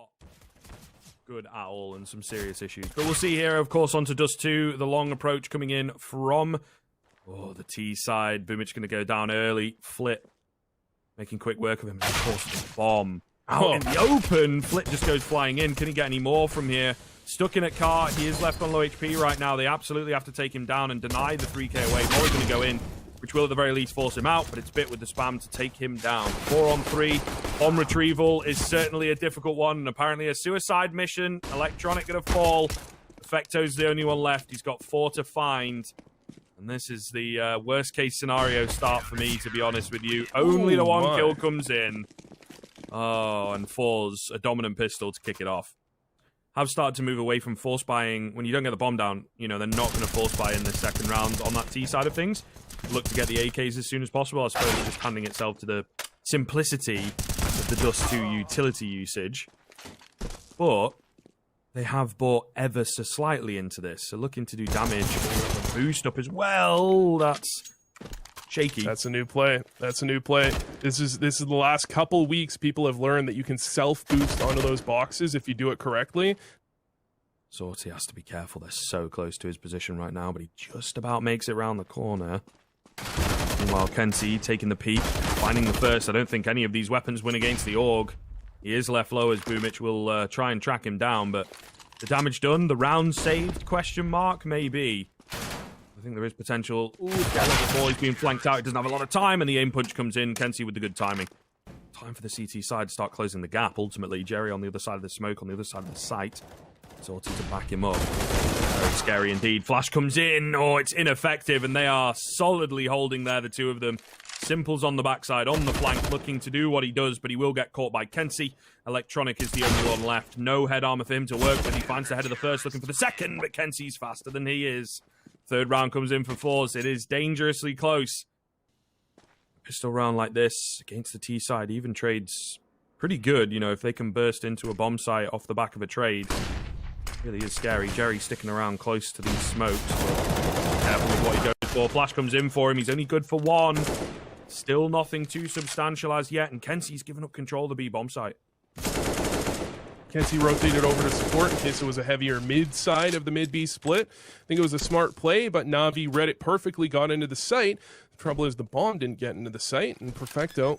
not good at all, and some serious issues. But we'll see here, of course, onto Dust 2. The long approach coming in from the T side. Boomich going to go down early. Flip making quick work of him. Of course, the bomb out in the open. Flip just goes flying in. Can he get any more from here? Stuck in at car. He is left on low HP right now. They absolutely have to take him down and deny the 3k away. Molly's going to go in, which will at the very least force him out, but it's bit with the spam to take him down. 4-on-3. Bomb retrieval is certainly a difficult one, and apparently a suicide mission. Electronic going to fall. Effecto's the only one left. He's got 4 to find. And this is the worst case scenario start for me, to be honest with you. Only the one kill comes in. Oh, and ForZe, a dominant pistol to kick it off. Have started to move away from force buying. When you don't get the bomb down, you know, they're not going to force buy in the second round on that T side of things. Look to get the AKs as soon as possible. I suppose it's just handing itself to the simplicity of the Dust 2 utility usage. But they have bought ever so slightly into this. So looking to do damage. Boost up as well. That's shaky. That's a new play. That's a new play. This is the last couple weeks people have learned that you can self-boost onto those boxes if you do it correctly. Zorti has to be careful. They're so close to his position right now, but he just about makes it around the corner. Meanwhile, Kenzie taking the peek, finding the first. I don't think any of these weapons win against the AUG. He is left low as Boomich will try and track him down, but the damage done, the round saved, question mark, maybe. I think there is potential. Ooh, before he's being flanked out, he doesn't have a lot of time, and the aim punch comes in. Kenzie with the good timing. Time for the CT side to start closing the gap, ultimately. Jerry on the other side of the smoke, on the other side of the site. Zorti to back him up. Very scary indeed. Flash comes in. Oh, it's ineffective, and they are solidly holding there, the two of them. Simple's on the backside, on the flank, looking to do what he does, but he will get caught by Kenzie. Electronic is the only one left. No head armor for him to work with. He finds the head of the first, looking for the second, but Kenzie's faster than he is. Third round comes in for ForZe. It is dangerously close. Pistol round like this against the T side even trades pretty good. You know, if they can burst into a bomb site off the back of a trade, really is scary. Jerry sticking around close to these smokes. Careful with what he goes for. Flash comes in for him. He's only good for one. Still nothing too substantial as yet, and Kenzie's given up control of the B bomb site. Kenzie rotated over to support in case it was a heavier mid side of the mid-B split. I think it was a smart play, but NaVi read it perfectly, got into the site. The trouble is the bomb didn't get into the site, and Perfecto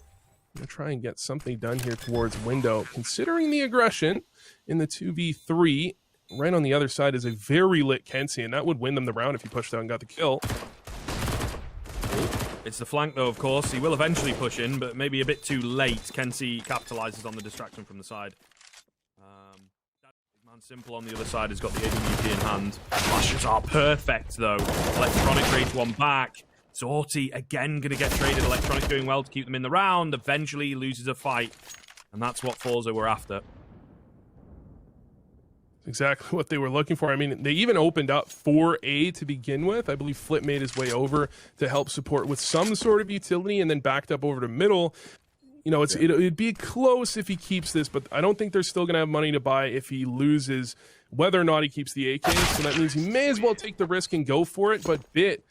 going to try and get something done here towards window. Considering the aggression in the 2v3, right on the other side is a very lit Kenzie, and that would win them the round if he pushed out and got the kill. It's the flank, though, of course. He will eventually push in, but maybe a bit too late. Kenzie capitalizes on the distraction from the side. Man Simple on the other side has got the AWP in hand. Flashes are perfect, though. Electronic trades one back. Zorti again going to get traded. Electronic doing well to keep them in the round. Eventually loses a fight. And that's what ForZe were after. Exactly what they were looking for. I mean, they even opened up 4A to begin with. I believe Flip made his way over to help support with some sort of utility and then backed up over to middle. You know, it'd be close if he keeps this, but I don't think they're still going to have money to buy if he loses, whether or not he keeps the AKs. So that means he may as well take the risk and go for it, but bit.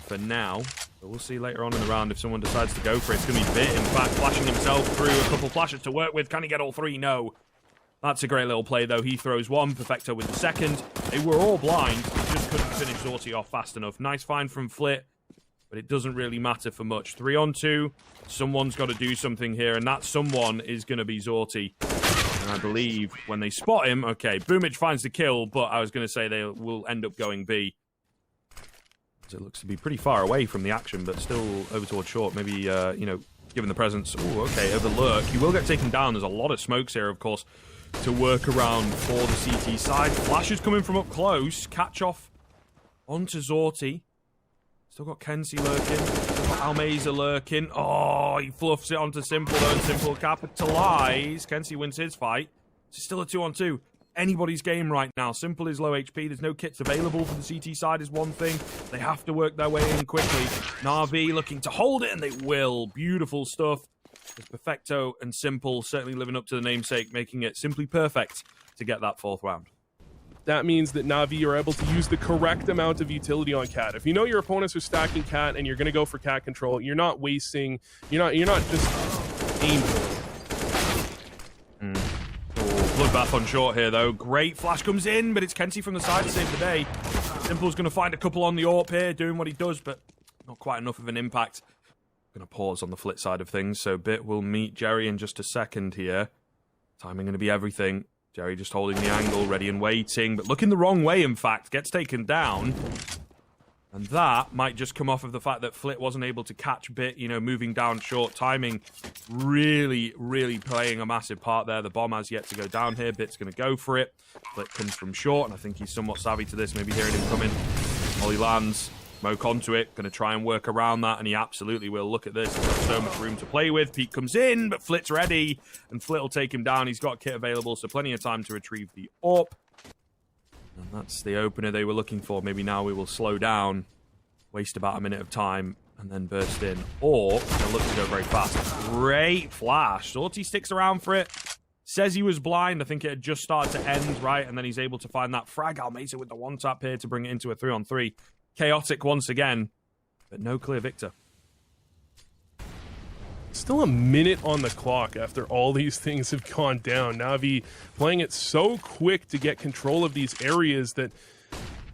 For now, but we'll see later on in the round if someone decides to go for it. It's going to be Bit, in fact, flashing himself through a couple flashes to work with. Can he get all three? No. That's a great little play, though. He throws one, Perfecto with the second. They were all blind. He just couldn't finish Zorti off fast enough. Nice find from Flit, but it doesn't really matter for much. 3-on-2. Someone's got to do something here, and that someone is going to be Zorti. And I believe when they spot him, okay, Boomich finds the kill, but I was going to say they will end up going B. So it looks to be pretty far away from the action, but still over towards short. Maybe, you know, given the presence. Oh, okay, over lurk. He will get taken down. There's a lot of smokes here, of course, to work around for the CT side. Flashes coming from up close. Catch off onto Zorti. Still got Kenzie lurking. Still got Almeza lurking. Oh, he fluffs it onto Simple, though, and Simple capitalize. Kenzie wins his fight. It's still a 2-on-2. Anybody's game right now. Simple is low HP. There's no kits available for the CT side is one thing. They have to work their way in quickly. NaVi looking to hold it, and they will. Beautiful stuff. There's Perfecto and Simple certainly living up to the namesake, making it simply perfect to get that fourth round. That means that NaVi are able to use the correct amount of utility on Cat. If you know your opponents are stacking Cat and you're going to go for Cat control, you're not wasting, you're not just aiming. bloodbath on short here, though. Great flash comes in, but it's Kenzie from the side to save the day. Simple's going to find a couple on the AWP here, doing what he does, but not quite enough of an impact. Going to pause on the flip side of things, so Bit will meet Jerry in just a second here. Timing going to be everything. Jerry just holding the angle, ready and waiting, but looking the wrong way, in fact. Gets taken down. And that might just come off of the fact that Flit wasn't able to catch Bit, you know, moving down short. Timing really, really playing a massive part there. The bomb has yet to go down here. Bit's going to go for it. Flit comes from short, and I think he's somewhat savvy to this. Maybe hearing him coming. Molly lands. Smoke onto it. Going to try and work around that, and he absolutely will. Look at this. He's got so much room to play with. Pete comes in, but Flit's ready, and Flit will take him down. He's got kit available, so plenty of time to retrieve the AWP. And that's the opener they were looking for. Maybe now we will slow down, waste about a minute of time, and then burst in. Or they'll look to go very fast. Great flash. Sorty sticks around for it. Says he was blind. I think it had just started to end, right? And then he's able to find that frag. Almeida with the one-tap here to bring it into a 3-on-3. Chaotic once again, but no clear victor. Still a minute on the clock after all these things have gone down. NaVi playing it so quick to get control of these areas that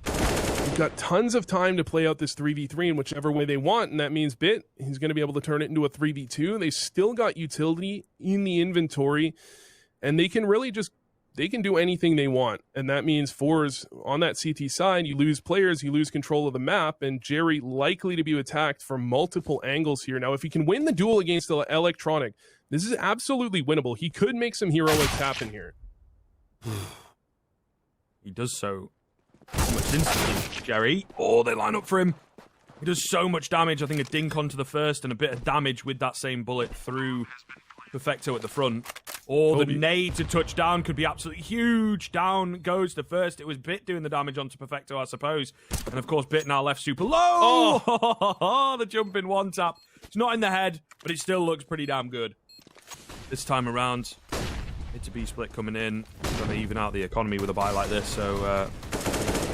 we've got tons of time to play out this 3v3 in whichever way they want, and that means Bit, he's going to be able to turn it into a 3v2. They still got utility in the inventory, and they can really just, they can do anything they want, and that means ForZe on that CT side, you lose players, you lose control of the map, and Jerry likely to be attacked from multiple angles here. Now, if he can win the duel against the Electronic, this is absolutely winnable. He could make some heroics happen here. He does so much instantly, Jerry. Oh, they line up for him. He does so much damage. I think a dink onto the first and a bit of damage with that same bullet through Perfecto at the front. Or the nade to touch down could be absolutely huge. Down goes the first. It was Bit doing the damage onto Perfecto, I suppose. And of course, Bit now left super low. Oh, the jump in one tap. It's not in the head, but it still looks pretty damn good. This time around, it's a B split coming in. Going to even out the economy with a buy like this, so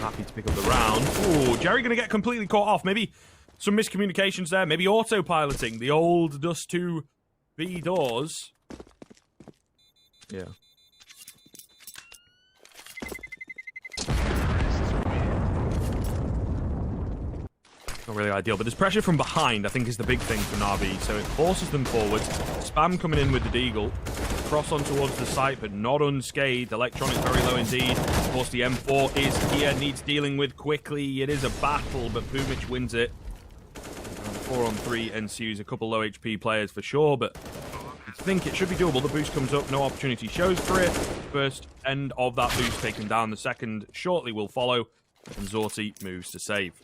happy to pick up the round. Ooh, Jerry going to get completely caught off. Maybe some miscommunications there. Maybe autopiloting the old Dust 2 B doors. Yeah. Not really ideal, but there's pressure from behind, I think, is the big thing for NaVi. So it forces them forwards. Spam coming in with the Deagle. Cross on towards the site, but not unscathed. Electronic very low indeed. Of course, the M4 is here, needs dealing with quickly. It is a battle, but Pumic wins it. 4-on-3 ensues. A couple low HP players for sure, but I think it should be doable. The boost comes up, no opportunity shows for it. First end of that boost taken down. The second shortly will follow, and Zorti moves to save.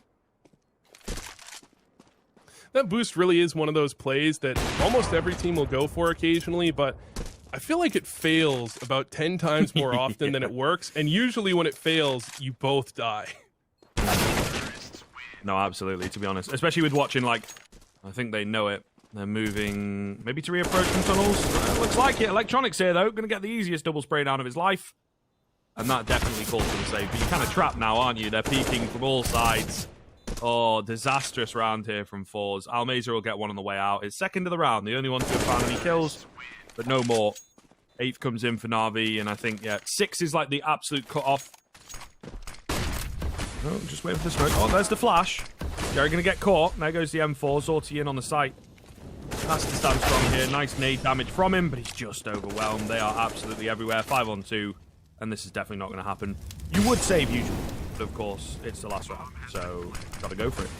That boost really is one of those plays that almost every team will go for occasionally, but I feel like it fails about 10 times more often than it works, and usually when it fails, you both die. No, absolutely, to be honest. Especially with watching, like, I think they know it. They're moving maybe to reapproach from tunnels. Looks like it. Electronics here, though. Going to get the easiest double spray down of his life. And that definitely calls for the save. But you're kind of trapped now, aren't you? They're peeking from all sides. Oh, disastrous round here from ForZe. Almeida will get one on the way out. It's second of the round. The only one to have found any kills, but no more. 8th comes in for NaVi, and I think, yeah, 6 is like the absolute cut-off. Oh, just wait for the smoke. Oh, there's the flash. Jerry going to get caught. There goes the M4. Zorti in on the site. Has to stand strong here. Nice nade damage from him, but he's just overwhelmed. They are absolutely everywhere. 5-on-2, and this is definitely not going to happen. You would save usually, but of course, it's the last round, so got to go for it.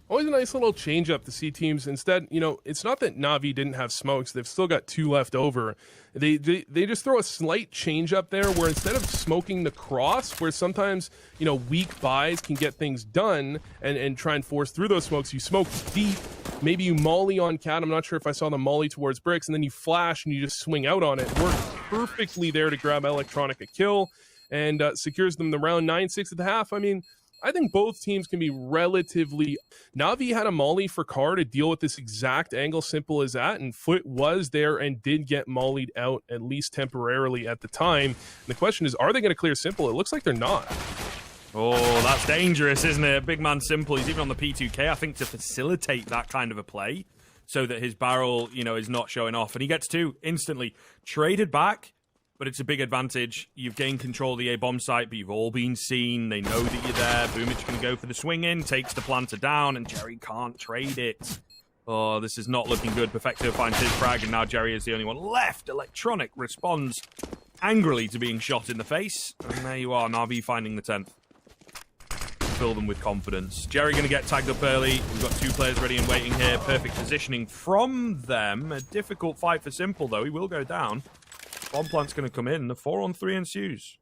Always a nice little change up to see teams. Instead, you know, it's not that NaVi didn't have smokes. They've still got 2 left over. They just throw a slight change up there where instead of smoking the cross, where sometimes, you know, weak buys can get things done and try and force through those smokes, you smoke deep. Maybe you molly on Cat. I'm not sure if I saw the molly towards bricks, and then you flash and you just swing out on it. Works perfectly there to grab Electronic a kill and secures them the round. 9-6 at the half. I mean, I think both teams can be relatively... NaVi had a molly for Carr to deal with this exact angle, simple as that, and Foot was there and did get mollied out, at least temporarily at the time. And the question is, are they going to clear simple? It looks like they're not. Oh, that's dangerous, isn't it? Big man simple. He's even on the P2K, I think, to facilitate that kind of a play. so that his barrel, you know, is not showing off. And he gets 2 instantly. Traded back, but it's a big advantage. You've gained control of the A bomb site, but you've all been seen. They know that you're there. Boomich can go for the swing in, takes the planter down, and Jerry can't trade it. Oh, this is not looking good. Perfecto finds his frag, and now Jerry is the only one left. Electronic responds angrily to being shot in the face. And there you are, NaVi finding the 10th. Fill them with confidence. Jerry going to get tagged up early. We've got 2 players ready and waiting here. Perfect positioning from them. A difficult fight for Simple, though. He will go down. Bomb plant's going to come in. The 4-on-3 ensues.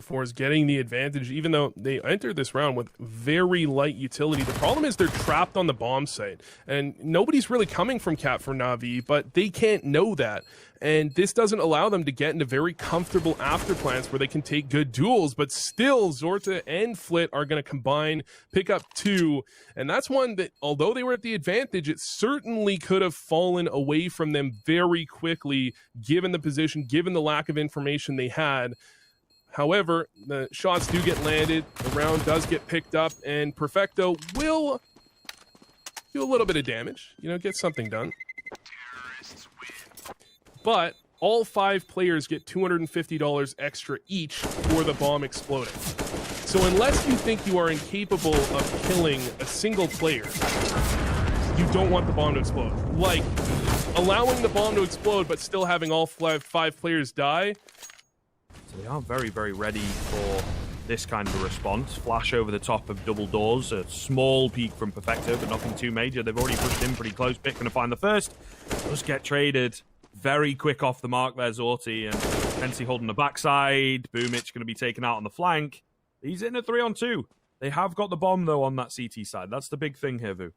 ForZe getting the advantage, even though they entered this round with very light utility. The problem is they're trapped on the bomb site, and nobody's really coming from Cap for NaVi, but they can't know that. And this doesn't allow them to get into very comfortable after plants where they can take good duels, but still Zorta and Flit are going to combine, pick up 2, and that's one that, although they were at the advantage, it certainly could have fallen away from them very quickly, given the position, given the lack of information they had. However, the shots do get landed, the round does get picked up, and Perfecto will do a little bit of damage, you know, get something done. But all 5 players get $250 extra each for the bomb exploding. So unless you think you are incapable of killing a single player, you don't want the bomb to explode. Like, allowing the bomb to explode but still having all 5 players die. So they are very, very ready for this kind of a response. Flash over the top of double doors. A small peek from Perfecto, but nothing too major. They've already pushed in pretty close. Pick going to find the first. Does get traded. Very quick off the mark there, Zorti. And Kensi holding the backside. Boomich going to be taken out on the flank. He's in a 3-on-2. They have got the bomb, though, on that CT side. That's the big thing here, Vu.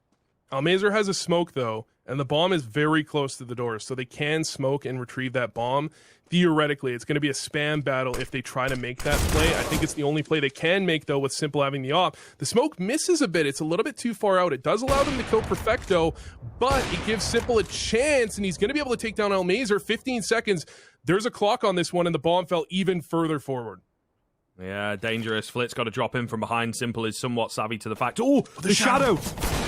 Almazer has a smoke, though, and the bomb is very close to the door, so they can smoke and retrieve that bomb. Theoretically, it's going to be a spam battle if they try to make that play. I think it's the only play they can make, though, with Simple having the op. The smoke misses a bit. It's a little bit too far out. It does allow them to kill Perfecto, but it gives Simple a chance, and he's going to be able to take down Almazer. 15 seconds. There's a clock on this one, and the bomb fell even further forward. Yeah, dangerous. Flit's got to drop in from behind. Simple is somewhat savvy to the fact. Oh, the shadow!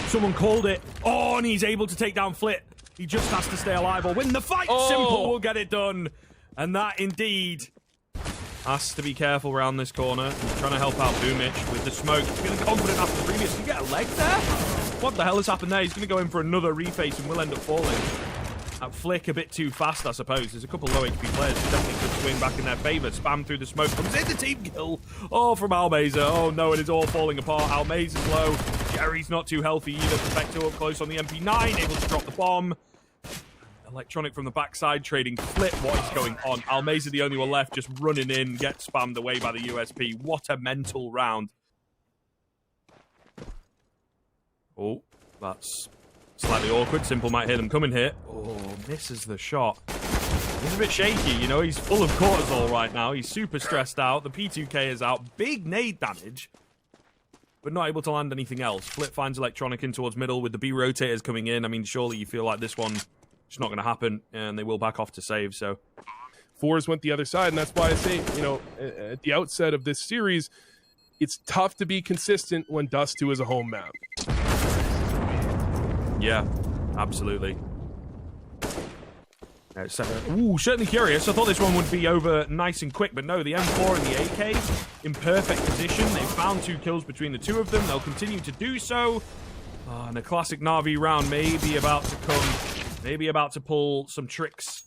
Someone called it. Oh, and he's able to take down Flit. He just has to stay alive or win the fight. Oh. Simple will get it done. And that indeed has to be careful around this corner. He's trying to help out Boomich with the smoke. He's feeling confident after the previous. Did he get a leg there? What the hell has happened there? He's going to go in for another reface and will end up falling. That flick a bit too fast, I suppose. There's a couple low HP players who definitely could swing back in their favor. Spam through the smoke. Comes in the team kill. Oh, from Almazer. Oh, no, it is all falling apart. Almazer's low. Jerry's not too healthy either. Perfecto up close on the MP9. Able to drop the bomb. Electronic from the backside trading Flip. What is going on? Almazer the only one left. Just running in. Gets spammed away by the USP. What a mental round. Oh, that's slightly awkward. Simple might hear them coming here. Oh, misses the shot. He's a bit shaky, you know. He's full of cortisol right now. He's super stressed out. The P2K is out. Big nade damage, but not able to land anything else. Flip finds Electronic in towards middle with the B rotators coming in. I mean, surely you feel like this one is not going to happen, and they will back off to save, so. ForZe went the other side, and that's why I say, you know, at the outset of this series, it's tough to be consistent when Dust 2 is a home map. Yeah, absolutely. Ooh, certainly curious. I thought this one would be over nice and quick, but no, the M4 and the AK in perfect position. They found 2 kills between the 2 of them. They'll continue to do so. And a classic NaVi round may be about to come. Maybe about to pull some tricks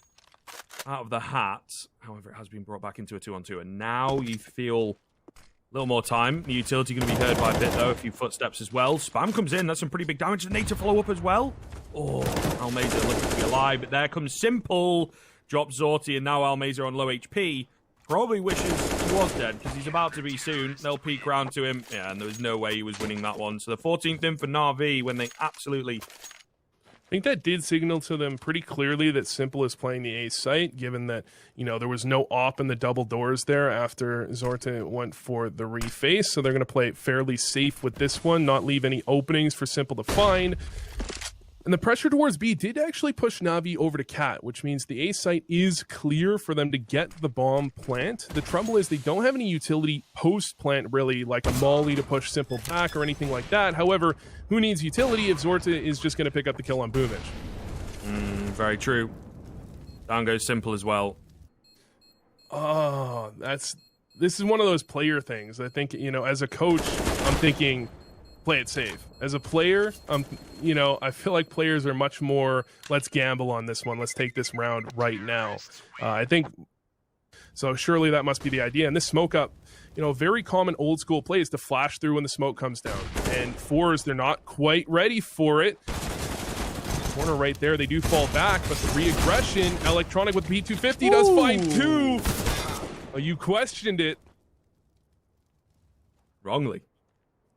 out of the hat. However, it has been brought back into a 2-on-2. And now you feel a little more time. The utility going to be heard by a bit, though. A few footsteps as well. Spam comes in. That's some pretty big damage. The nade to follow up as well. Oh, Almazer looking to be alive. But there comes Simple. Drops Zorti, and now Almazer on low HP. Probably wishes he was dead, because he's about to be soon. They'll peek round to him. Yeah, and there was no way he was winning that one. So the 14th in for NaVi when they absolutely... I think that did signal to them pretty clearly that Simple is playing the A site, given that, you know, there was no op in the double doors there after Zorta went for the reface. So they're going to play it fairly safe with this one, not leave any openings for Simple to find. And the pressure towards B did actually push Na'Vi over to Cat, which means the A site is clear for them to get the bomb plant. The trouble is they don't have any utility post-plant, really, like a molly to push Simple back or anything like that. However, who needs utility if Zorta is just going to pick up the kill on Boomich? Very true. Down goes Simple as well. Oh, this is one of those player things. I think, as a coach, I'm thinking, play it safe. As a player, I feel like players are much more, let's gamble on this one. Let's take this round right now. I think, so surely that must be the idea. And this smoke up, very common old school play is to flash through when the smoke comes down. And ForZe, they're not quite ready for it. Corner right there, they do fall back, but the re-aggression, Electronic with P250 does find 2. Oh, you questioned it. Wrongly.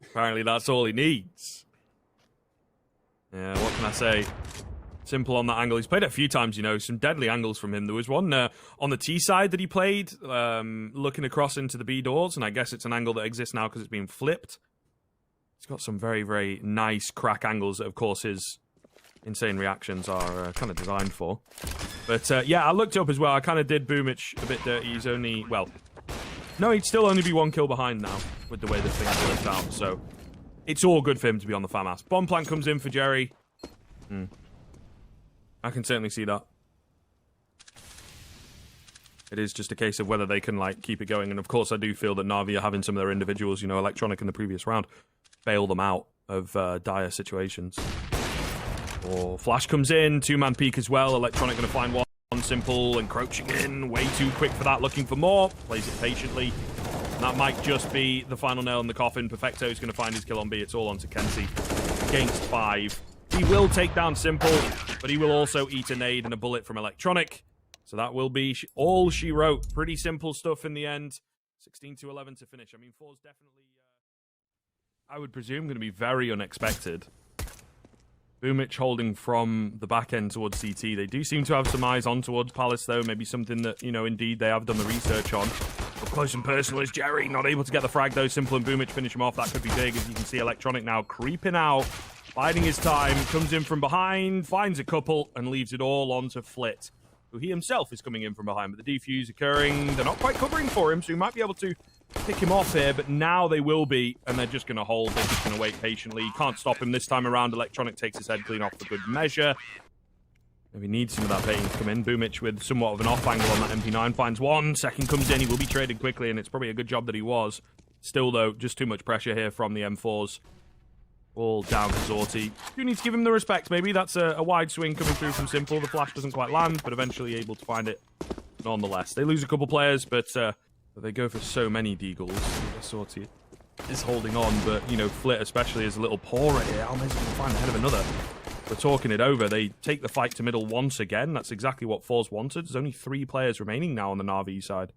Apparently that's all he needs. Yeah, what can I say? Simple on that angle. He's played it a few times, some deadly angles from him. There was one on the T side that he played, looking across into the B doors, and I guess it's an angle that exists now because it's been flipped. He's got some very, very nice crack angles that, of course, his insane reactions are kind of designed for. But, yeah, I looked up as well. I kind of did Boomich a bit dirty. He's only, well... No, he'd still only be 1 kill behind now with the way this thing worked out. So it's all good for him to be on the FAMAS. Bomb plant comes in for Jerry. I can certainly see that. It is just a case of whether they can keep it going. And of course, I do feel that Na'Vi are having some of their individuals, Electronic in the previous round, bail them out of dire situations. Or Flash comes in, 2-man peek as well. Electronic going to find one. Simple, encroaching in, way too quick for that, looking for more, plays it patiently. And that might just be the final nail in the coffin. Perfecto is going to find his kill on B. It's all on to Kenzie. Against 5. He will take down Simple, but he will also eat a nade and a bullet from Electronic. So that will be all she wrote. Pretty simple stuff in the end. 16-11 to finish. I mean, ForZe definitely, I would presume, going to be very unexpected. Boomich holding from the back end towards CT. They do seem to have some eyes on towards Palace, though. Maybe something that, indeed they have done the research on. Up close and personal is Jerry. Not able to get the frag, though. Simple and Boomich finish him off. That could be big, as you can see Electronic now creeping out, biding his time, comes in from behind, finds a couple, and leaves it all onto Flit, who he himself is coming in from behind. But the defuse occurring. They're not quite covering for him, so he might be able to pick him off here, but now they will be, and they're just going to hold. They're just going to wait patiently. Can't stop him this time around. Electronic takes his head clean off for good measure. Maybe needs some of that baiting to come in. Boomich with somewhat of an off angle on that MP9 finds one. Second comes in. He will be traded quickly, and it's probably a good job that he was. Still, though, just too much pressure here from the M4s. All down to Zorti. You need to give him the respect, maybe. That's a wide swing coming through from Simple. The flash doesn't quite land, but eventually able to find it nonetheless. They lose a couple players, but they go for so many deagles. Zorti is holding on, but, Flit especially is a little poorer here. Almez's going to find the head of another. We're talking it over. They take the fight to middle once again. That's exactly what ForZe wanted. There's only 3 players remaining now on the Na'Vi side.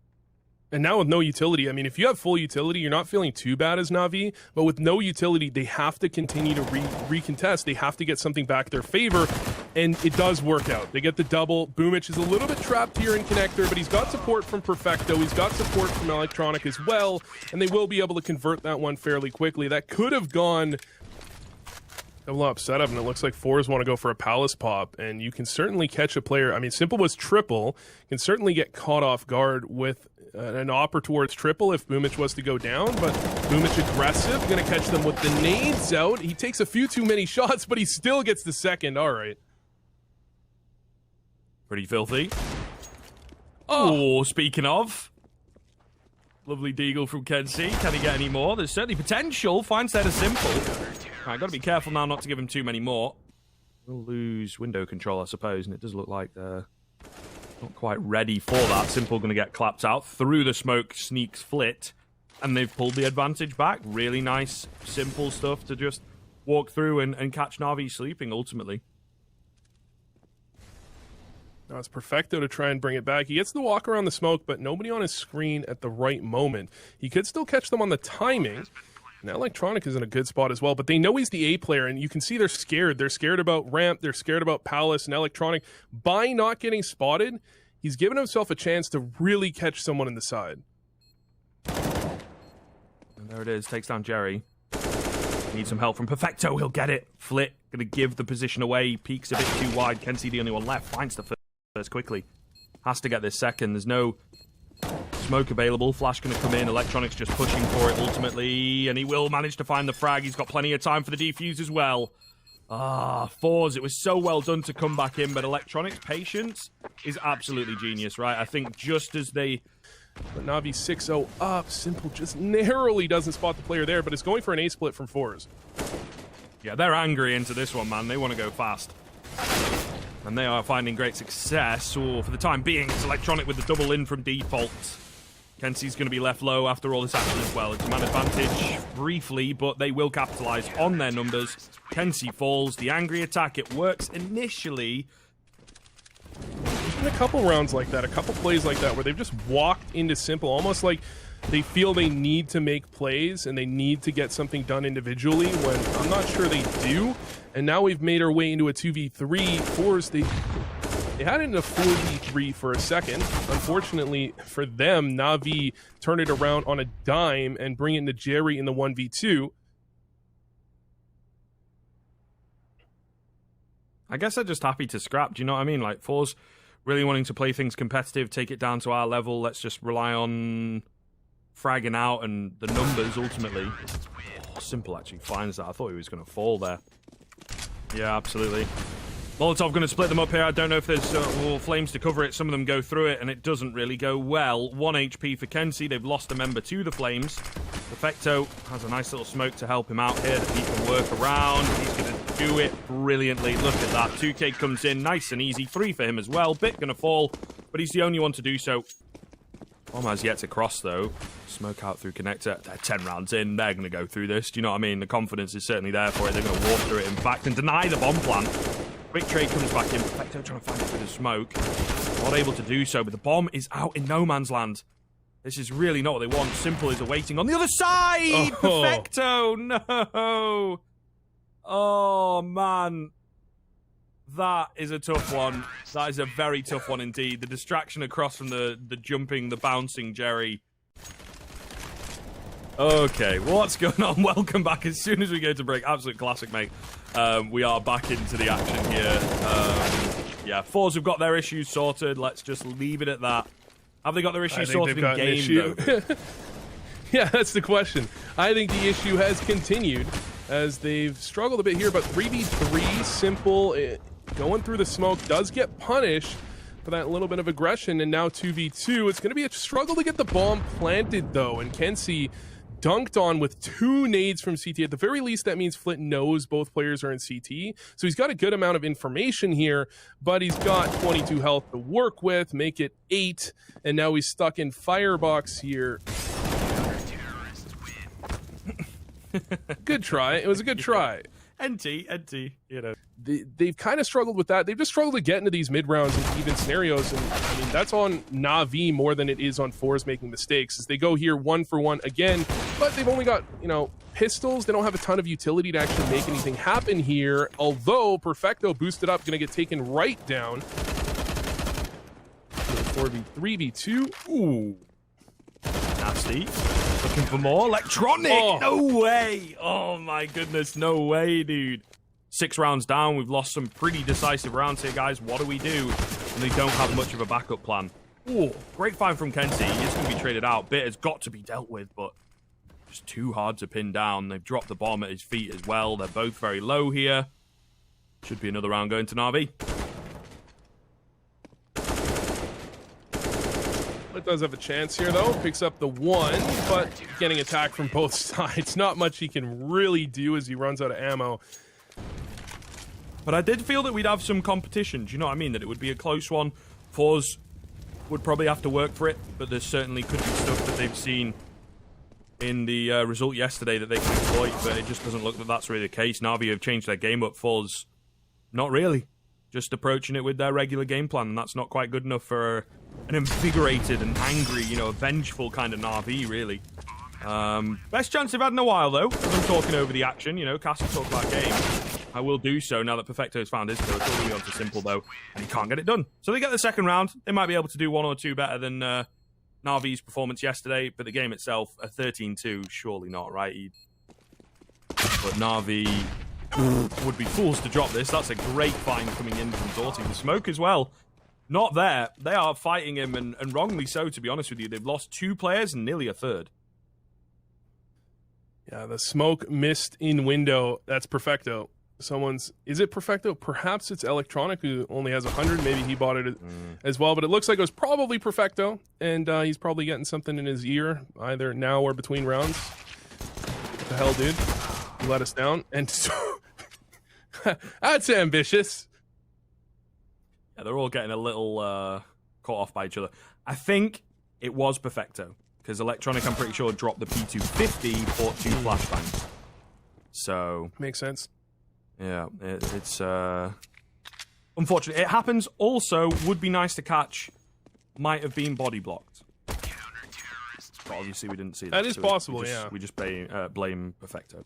And now with no utility, I mean, if you have full utility, you're not feeling too bad as Na'Vi, but with no utility, they have to continue to recontest. They have to get something back their favor, and it does work out. They get the double. Boomich is a little bit trapped here in Connector, but he's got support from Perfecto. He's got support from Electronic as well, and they will be able to convert that one fairly quickly. That could have gone double up setup, and it looks like ForZe want to go for a Palace pop, and you can certainly catch a player. I mean, Simple was triple, can certainly get caught off guard with an opper towards triple if Boomich was to go down, but Boomich aggressive, going to catch them with the nades out. He takes a few too many shots, but he still gets the second. All right. Pretty filthy. Oh, speaking of. Lovely deagle from Kenzie. Can he get any more? There's certainly potential. Finds that as Simple. Right, got to be careful now not to give him too many more. We'll lose window control, I suppose, and it does look like they're not quite ready for that. Simple going to get clapped out. Through the smoke sneaks Flit, and they've pulled the advantage back. Really nice, simple stuff to just walk through and catch Na'Vi sleeping, ultimately. Now it's Perfecto to try and bring it back. He gets the walk around the smoke, but nobody on his screen at the right moment. He could still catch them on the timing. Now Electronic is in a good spot as well, but they know he's the A player, and you can see they're scared. They're scared about Ramp, they're scared about Palace, and Electronic. By not getting spotted, he's given himself a chance to really catch someone in the side. And there it is, takes down Jerry. Need some help from Perfecto. He'll get it. Flit going to give the position away. Peeks a bit too wide. Kenzie the only one left. Finds the first quickly. Has to get this second. There's no smoke available. Flash going to come in. Electronics just pushing for it ultimately. And he will manage to find the frag. He's got plenty of time for the defuse as well. ForZe, it was so well done to come back in, but Electronics' patience is absolutely genius, right? I think just as they... But NaVi 6-0 up. Simple just narrowly doesn't spot the player there, but it's going for an A-split from ForZe. Yeah, they're angry into this one, man. They want to go fast. And they are finding great success. For the time being, it's Electronic with the double in from default. Kenzie's going to be left low after all this action as well. It's a man advantage briefly, but they will capitalize on their numbers. Kenzie falls. The angry attack, it works initially. There's been a couple rounds like that, a couple plays like that, where they've just walked into Simple, almost like they feel they need to make plays and they need to get something done individually, when I'm not sure they do. And now we've made our way into a 2v3. ForZe, they had it in a 4v3 for a second. Unfortunately for them, NaVi turned it around on a dime and bring it into Jerry in the 1v2. I guess they're just happy to scrap. Do you know what I mean? Like, ForZe really wanting to play things competitive, take it down to our level. Let's just rely on fragging out and the numbers ultimately. Simple actually finds that. I thought he was going to fall there. Yeah, absolutely. Molotov going to split them up here. I don't know if there's flames to cover it. Some of them go through it, and it doesn't really go well. 1 HP for Kenzie. They've lost a member to the flames. Perfecto has a nice little smoke to help him out here that he can work around. He's going to do it brilliantly. Look at that. 2K comes in. Nice and easy. 3 for him as well. Bit going to fall, but he's the only one to do so. Bomb has yet to cross, though. Smoke out through connector. They're 10 rounds in. They're going to go through this. Do you know what I mean? The confidence is certainly there for it. They're going to walk through it, in fact, and deny the bomb plant. Quick trade comes back in. Perfecto trying to find it through the smoke. Not able to do so, but the bomb is out in no man's land. This is really not what they want. Simple is awaiting on the other side! Oh. Perfecto! No! Oh, man. That is a tough one. That is a very tough one indeed. The distraction across from the jumping, the bouncing Jerry. Okay, what's going on? Welcome back. As soon as we go to break, absolute classic, mate. We are back into the action here. Yeah, ForZe have got their issues sorted. Let's just leave it at that. Have they got their issues sorted in game, though? Yeah, that's the question. I think the issue has continued as they've struggled a bit here, but 3v3, Simple, going through the smoke, does get punished for that little bit of aggression, and now 2v2. It's going to be a struggle to get the bomb planted, though, and Kenzie dunked on with 2 nades from CT. At the very least, that means Flit knows both players are in CT, so he's got a good amount of information here, but he's got 22 health to work with, make it 8, and now he's stuck in Firebox here. Good try. It was a good try. NT, you know. They've kind of struggled with that. They've just struggled to get into these mid-rounds and even scenarios, and I mean, that's on NaVi more than it is on ForZe making mistakes, as they go here 1 for 1 again, but they've only got, you know, pistols. They don't have a ton of utility to actually make anything happen here, although Perfecto boosted up, gonna get taken right down. 4v3v2. Ooh. Nasty. Looking for more. Electronic! Oh. No way! Oh my goodness, no way, dude. 6 rounds down. We've lost some pretty decisive rounds here, guys. What do we do? And they don't have much of a backup plan. Ooh, great find from Kenzie. He's going to be traded out. Bit has got to be dealt with, but just too hard to pin down. They've dropped the bomb at his feet as well. They're both very low here. Should be another round going to NaVi. It does have a chance here, though. Picks up the 1, but getting attacked from both sides. Not much he can really do as he runs out of ammo. But I did feel that we'd have some competition. Do you know what I mean? That it would be a close one. ForZe would probably have to work for it, but there certainly could be stuff that they've seen in the result yesterday that they can exploit, but it just doesn't look that that's really the case. NaVi have changed their game up. ForZe, not really. Just approaching it with their regular game plan, and that's not quite good enough for an invigorated and angry, you know, a vengeful kind of NaVi, really. Best chance they've had in a while, though. As I'm talking over the action, you know, Cass will talk about game. I will do so now that Perfecto's found his kill. It's all going to be on to Simple, though, and he can't get it done. So they get the second round. They might be able to do 1 or 2 better than NaVi's performance yesterday, but the game itself, a 13-2, surely not, right? but Na'Vi would be fools to drop this. That's a great find coming in from Zorti. The smoke as well. Not there. They are fighting him, and wrongly so, to be honest with you. They've lost 2 players and nearly a third. Yeah, the smoke missed in window. That's Perfecto. Is it Perfecto? Perhaps it's Electronic, who only has 100. Maybe he bought it as well, but it looks like it was probably Perfecto, and he's probably getting something in his ear, either now or between rounds. What the hell, dude? You let us down. And so that's ambitious. Yeah, they're all getting a little caught off by each other. I think it was Perfecto, because Electronic, I'm pretty sure, dropped the P250, bought 2 flashbangs. So... Makes sense. Yeah, it's unfortunate. It happens. Also, would be nice to catch. Might have been body blocked. But obviously, we didn't see that. That is so possible, yeah. We just blame Perfecto.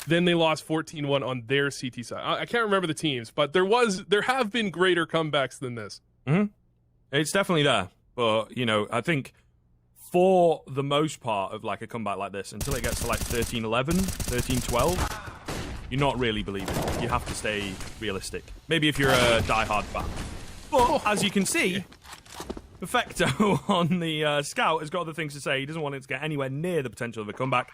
Then they lost 14-1 on their CT side. I can't remember the teams, but there have been greater comebacks than this. Mm-hmm. It's definitely there. But, you know, I think for the most part of like a comeback like this, until it gets to like 13-11, 13-12, you're not really believing it. You have to stay realistic. Maybe if you're a die-hard fan. But, as you can see, Perfecto on the scout has got other things to say. He doesn't want it to get anywhere near the potential of a comeback.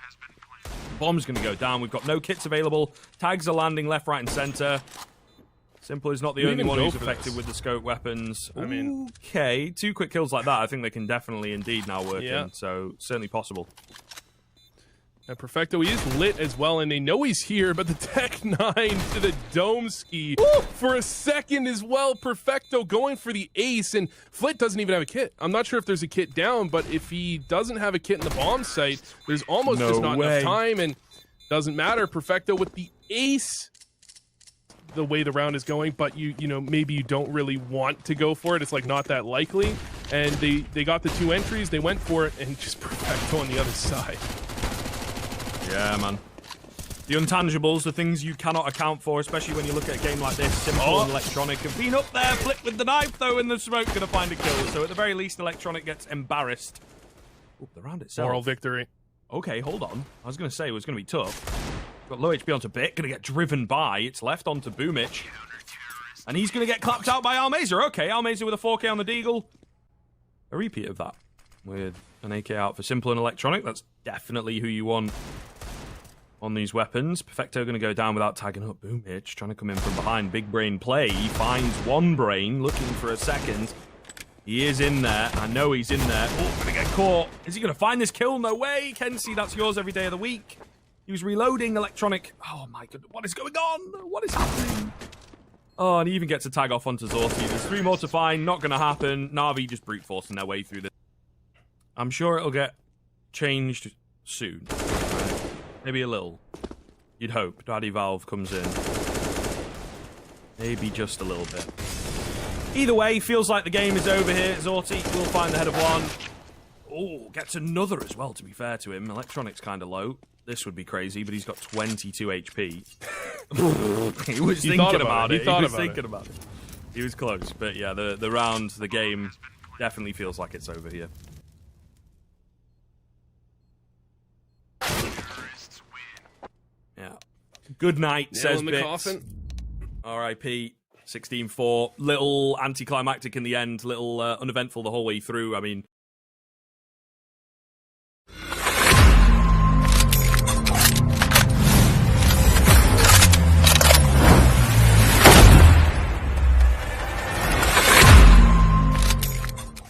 Bomb's going to go down. We've got no kits available. Tags are landing left, right, and center. Simple is not the only one who's affected with the scope weapons. I mean, okay, 2 quick kills like that, I think they can definitely indeed now work in. So, certainly possible. And Perfecto, he is lit as well, and they know he's here, but the Tech 9 to the dome ski for a second as well. Perfecto going for the ace, and Flit doesn't even have a kit. I'm not sure if there's a kit down, but if he doesn't have a kit in the bomb site, there's almost just not enough time, and doesn't matter. Perfecto with the ace, the way the round is going, but you know, maybe you don't really want to go for it. It's like not that likely, and they got the 2 entries, they went for it, and just Perfecto on the other side. Yeah, man. The intangibles, the things you cannot account for, especially when you look at a game like this, Simple and Electronic have been up there, Flip with the knife, though, in the smoke, going to find a kill. So at the very least, Electronic gets embarrassed. Oh, the round itself. Moral victory. Okay, hold on. I was going to say it was going to be tough. Got low HP onto Bit, going to get driven by. It's left onto Boomich. And he's going to get clapped out by Almazer. Okay, Almazer with a 4K on the Deagle. A repeat of that. With an AK out for Simple and Electronic. That's definitely who you want on these weapons. Perfecto going to go down without tagging up Boomich, trying to come in from behind. Big brain play. He finds one brain, looking for a second. He is in there. I know he's in there. Oh, going to get caught. Is he going to find this kill? No way. Kenzie, that's yours every day of the week. He was reloading Electronic. Oh my god, what is going on? What is happening? Oh, and he even gets a tag off onto Zorti. There's 3 more to find. Not going to happen. Na'Vi just brute forcing their way through this. I'm sure it'll get changed soon. Maybe a little. You'd hope. Daddy Valve comes in. Maybe just a little bit. Either way, feels like the game is over here. Zorti will find the head of one. Oh, gets another as well, to be fair to him. Electronic's kind of low. This would be crazy, but he's got 22 HP. He was thinking about it. He was thinking about it. He was close. But yeah, the round, the game definitely feels like it's over here. Yeah. Good night, says Bits. R.I.P. 16-4. Little anticlimactic in the end. Little uneventful the whole way through. I mean,